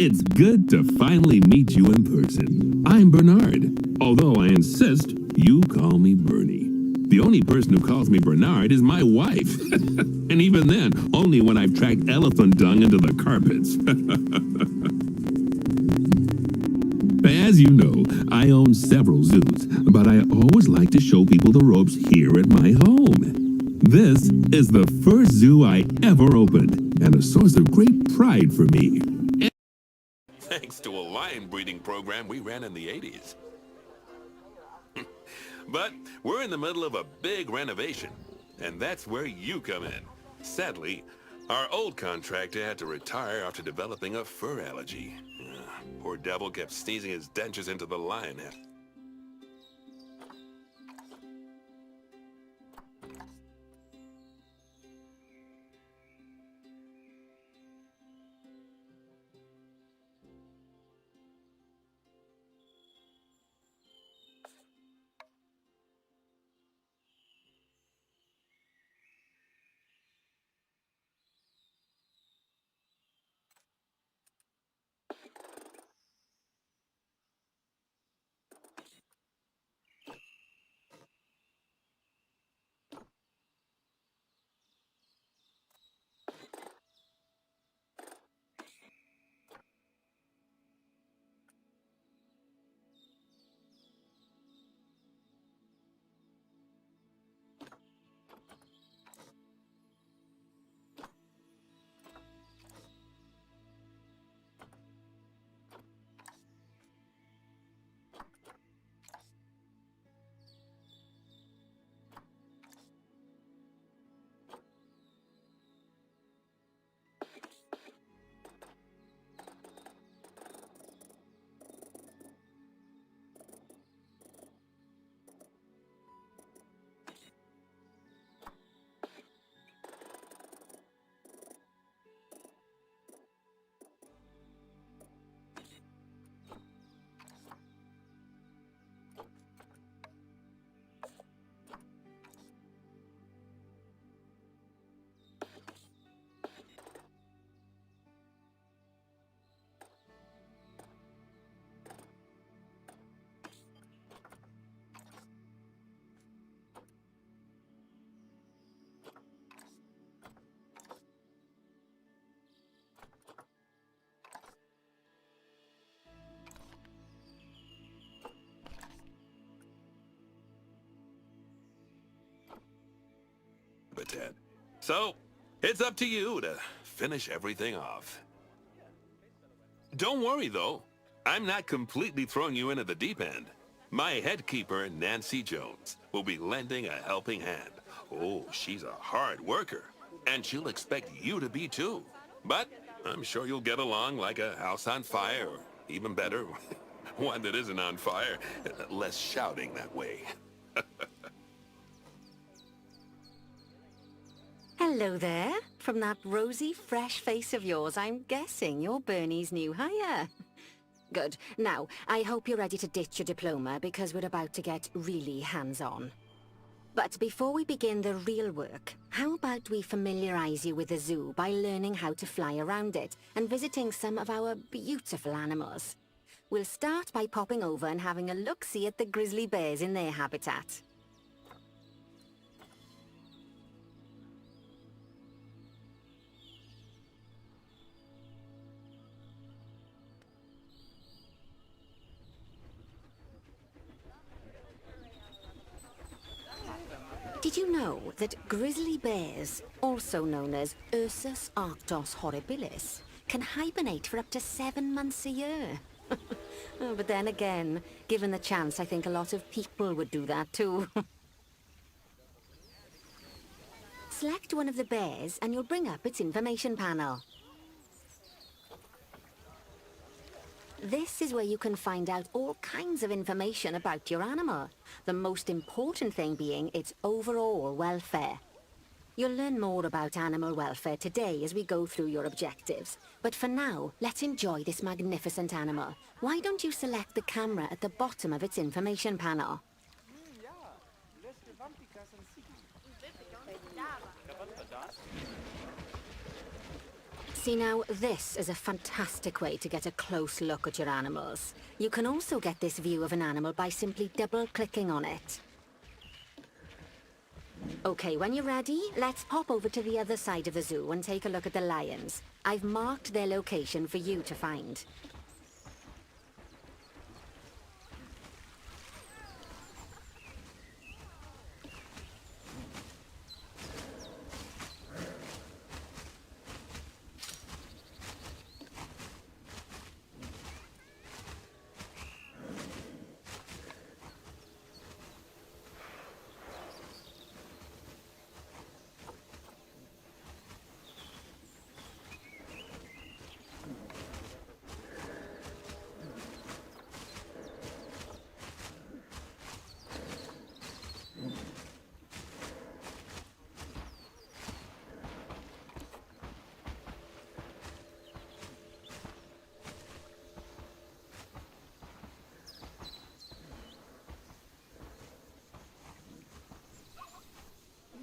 It's good to finally meet you in person. I'm Bernard, although I insist you call me Bernie. The only person who calls me Bernard is my wife. And even then, only when I've tracked elephant dung into the carpets. As you know, I own several zoos, but I always like to show people the ropes here at my home. This is the first zoo I ever opened, and a source of great pride for me. Thanks to a lion breeding program we ran in the 80s. But we're in the middle of a big renovation, and that's where you come in. Sadly, our old contractor had to retire after developing a fur allergy. Poor devil kept sneezing his dentures into the lion nest. So, it's up to you to finish everything off. Don't worry, though. I'm not completely throwing you in at the deep end. My head keeper, Nancy Jones, will be lending a helping hand. Oh, she's a hard worker, and she'll expect you to be too. But I'm sure you'll get along like a house on fire, or even better, one that isn't on fire. Less shouting that way. Hello there. From that rosy, fresh face of yours, I'm guessing you're Bernie's new hire. Good. Now, I hope you're ready to ditch your diploma because we're about to get really hands-on. But before we begin the real work, how about we familiarize you with the zoo by learning how to fly around it and visiting some of our beautiful animals? We'll start by popping over and having a look-see at the grizzly bears in their habitat. Did you know that grizzly bears, also known as Ursus arctos horribilis, can hibernate for up to 7 months a year? Oh, but then again, given the chance, I think a lot of people would do that too. Select one of the bears and you'll bring up its information panel. This is where you can find out all kinds of information about your animal. The most important thing being its overall welfare. You'll learn more about animal welfare today as we go through your objectives. But for now, let's enjoy this magnificent animal. Why don't you select the camera at the bottom of its information panel? See now, this is a fantastic way to get a close look at your animals. You can also get this view of an animal by simply double-clicking on it. Okay, when you're ready, let's pop over to the other side of the zoo and take a look at the lions. I've marked their location for you to find.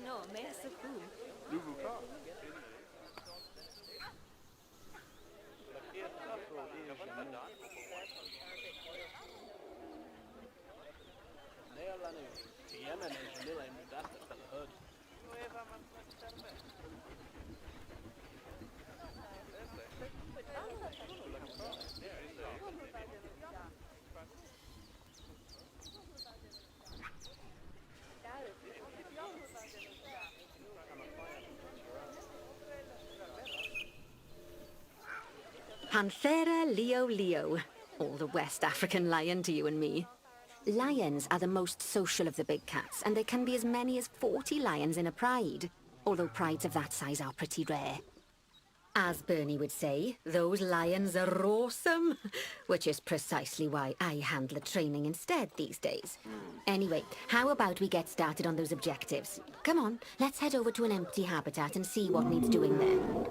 No, merci beaucoup. Panthera leo leo, or the West African lion to you and me. Lions are the most social of the big cats, and there can be as many as 40 lions in a pride, although prides of that size are pretty rare. As Bernie would say, those lions are awesome, which is precisely why I handle the training instead these days. Anyway, how about we get started on those objectives? Come on, let's head over to an empty habitat and see what needs doing there.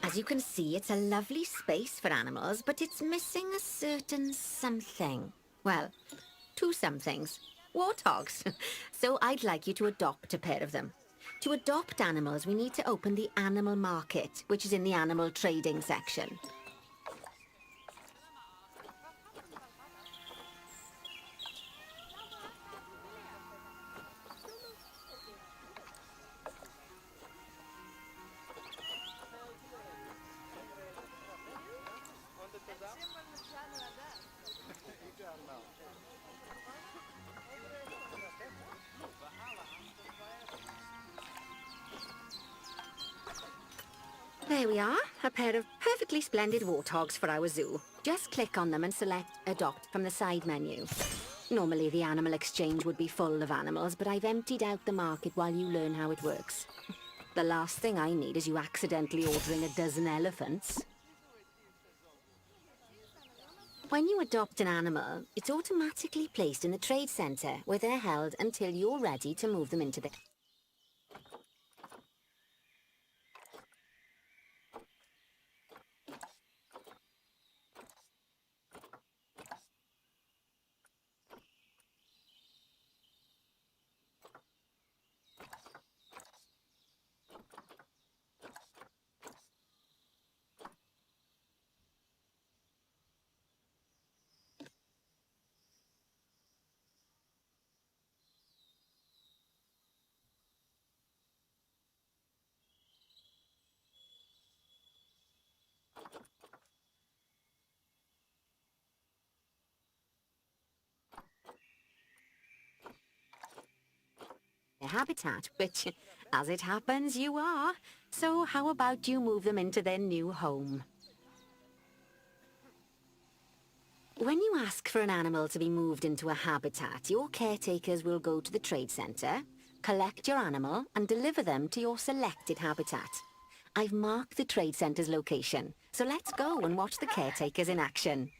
As you can see, it's a lovely space for animals, but it's missing a certain something. Well, two somethings. Warthogs. So I'd like you to adopt a pair of them. To adopt animals, we need to open the animal market, which is in the animal trading section. There we are, a pair of perfectly splendid warthogs for our zoo. Just click on them and select Adopt from the side menu. Normally the animal exchange would be full of animals, but I've emptied out the market while you learn how it works. The last thing I need is you accidentally ordering a dozen elephants. When you adopt an animal, it's automatically placed in the trade centre, where they're held until you're ready to move them into the... habitat, which, as it happens, you are. So how about you move them into their new home? When you ask for an animal to be moved into a habitat, your caretakers will go to the trade centre, collect your animal, and deliver them to your selected habitat. I've marked the trade centre's location, so let's go and watch the caretakers in action.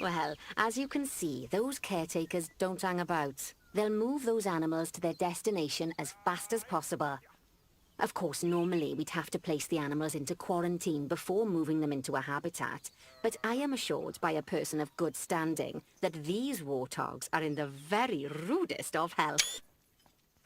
Well, as you can see, those caretakers don't hang about. They'll move those animals to their destination as fast as possible. Of course, normally we'd have to place the animals into quarantine before moving them into a habitat, but I am assured by a person of good standing that these warthogs are in the very rudest of health.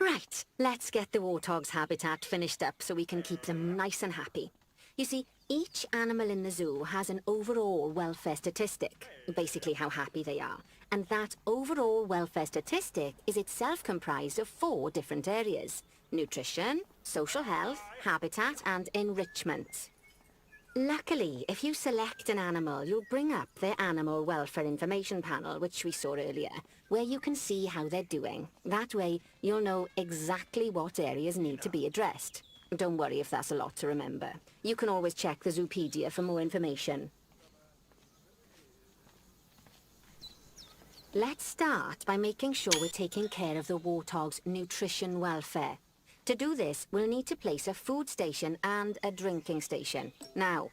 Right, let's get the warthog's habitat finished up so we can keep them nice and happy. You see, each animal in the zoo has an overall welfare statistic, basically how happy they are, and that overall welfare statistic is itself comprised of 4 different areas: nutrition, social health, habitat, and enrichment. Luckily, if you select an animal, you'll bring up their animal welfare information panel, which we saw earlier, where you can see how they're doing. That way, you'll know exactly what areas need to be addressed. Don't worry if that's a lot to remember. You can always check the Zoopedia for more information. Let's start by making sure we're taking care of the warthog's nutrition welfare. To do this, we'll need to place a food station and a drinking station. Now,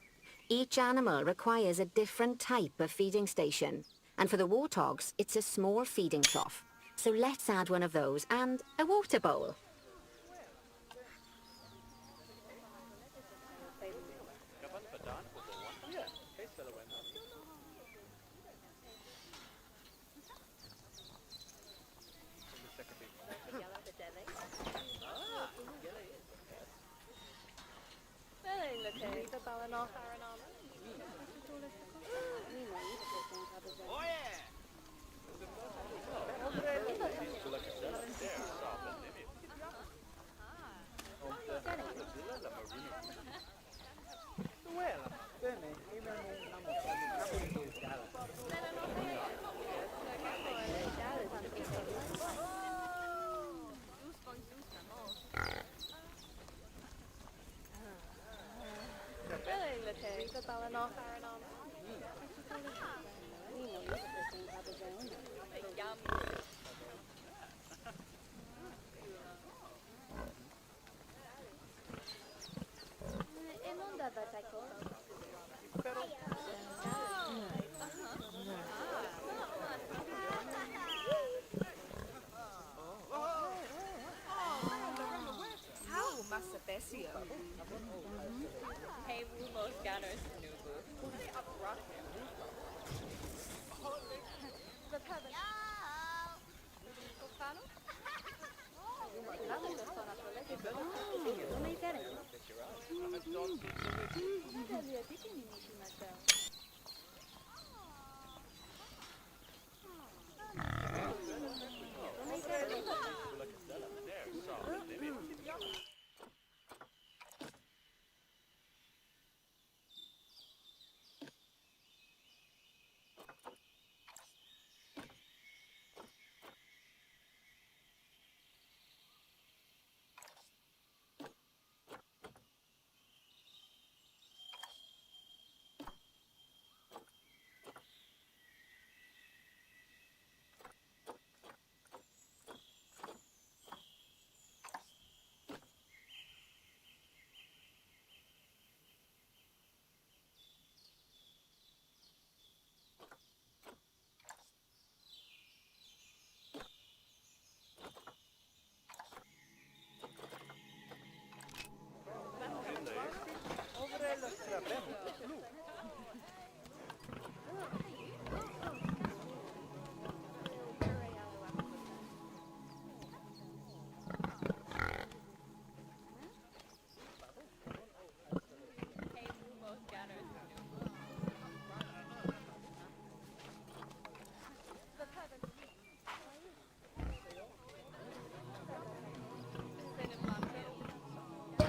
each animal requires a different type of feeding station. And for the warthogs, it's a small feeding trough. So let's add one of those and a water bowl.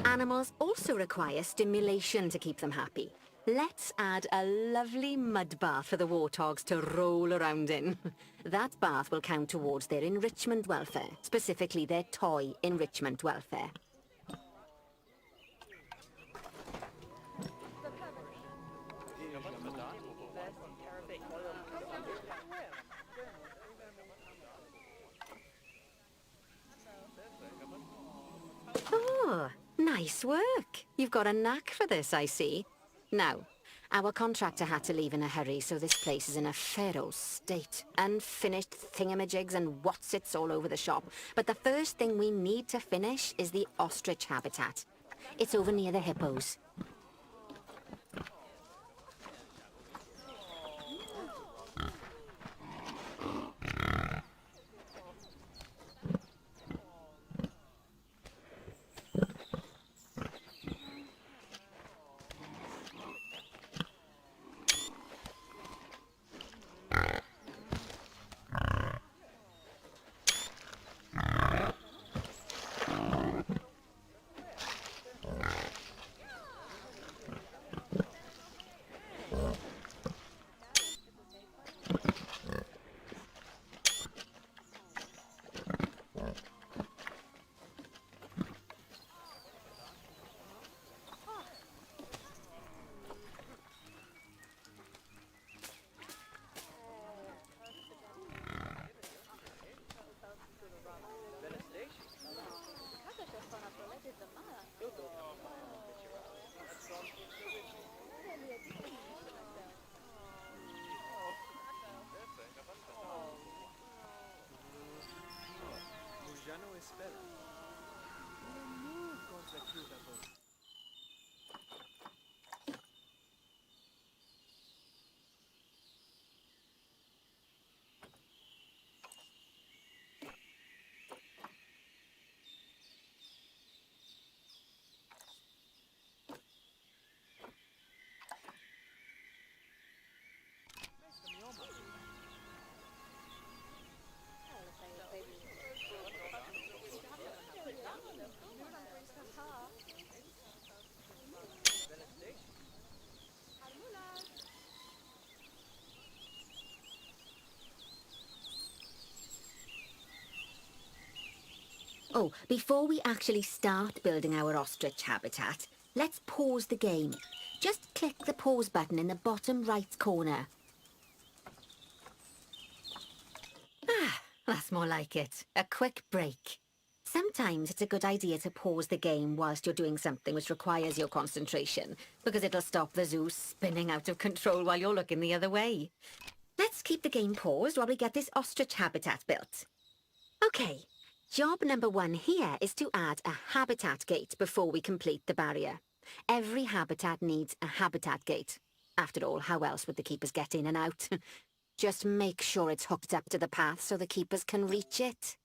Animals also require stimulation to keep them happy. Let's add a lovely mud bath for the warthogs to roll around in. That bath will count towards their enrichment welfare, specifically their toy enrichment welfare. Oh, nice work. You've got a knack for this, I see. Now, our contractor had to leave in a hurry, so this place is in a pharaoh state. Unfinished thingamajigs and whatsits all over the shop. But the first thing we need to finish is the ostrich habitat. It's over near the hippos. Oh, before we actually start building our ostrich habitat, let's pause the game. Just click the pause button in the bottom right corner. Ah, that's more like it. A quick break. Sometimes it's a good idea to pause the game whilst you're doing something which requires your concentration, because it'll stop the zoo spinning out of control while you're looking the other way. Let's keep the game paused while we get this ostrich habitat built. Okay, job number 1 here is to add a habitat gate before we complete the barrier. Every habitat needs a habitat gate. After all, how else would the keepers get in and out? Just make sure it's hooked up to the path so the keepers can reach it.